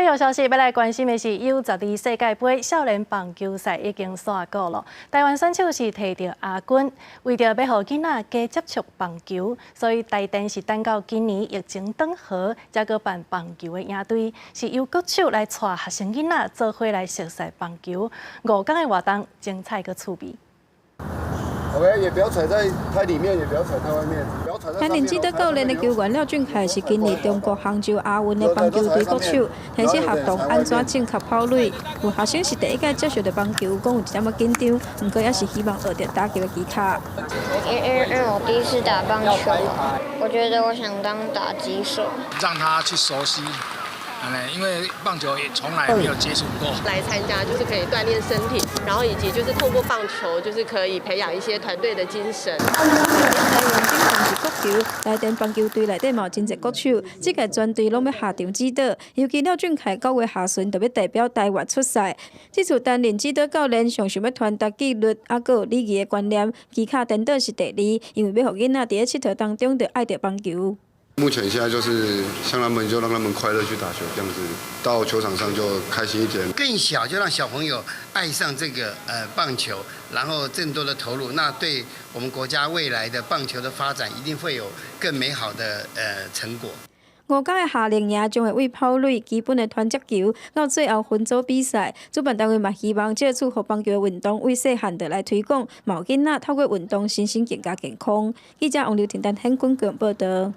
体育消息，要来关心的是 U12世界杯少年棒球赛已经煞过了。台湾选手是摕到亚军，为着要让囡仔加接触棒球，所以台电是等到今年疫情缓和，才个办棒球的营队，是由国手来带学生囡仔做伙来熟悉棒球。5天的活动，精彩个趣味。 OK， 也不要踩在胎里面，也不要踩在外面，不要踩在上面。台联记得教练的球员廖俊凯是今年中国杭州亚运的棒球队国手，提醒学童安怎正确跑垒。有学生是第一届接触到棒球，讲有一点仔紧张，不过也是希望学到打球的技巧。因为我第一次打棒球，我觉得我想当打击手，让他去熟悉。 因为棒球也从来没有接触过，来参加就是可以锻炼身体，然后以及就是透过棒球，就是可以培养一些团队的精神。台湾经常是国球，台电棒球队内底嘛有真侪国手，这届全队拢要下场指导，尤其廖俊凯9月下旬就要代表台湾出赛。这次担任指导教练，上想要传达纪律，还佫有礼仪的观念，技巧等等是第二，因为要互囡仔伫咧佚佗当中就爱着棒球。 目前现在就是像他们，就让他们快乐去打球，这样子到球场上就开心一点。更小就让小朋友爱上这个棒球，然后更多的投入，那对我们国家未来的棒球的发展一定会有更美好的成果。 5天的夏令营将会为跑垒、基本的团接球，到最后分组比赛。主办单位嘛希望这次互棒球的运动为细汉的来推广，毛囡仔透过运动身心更加健康。记者王刘婷丹、hen君报道。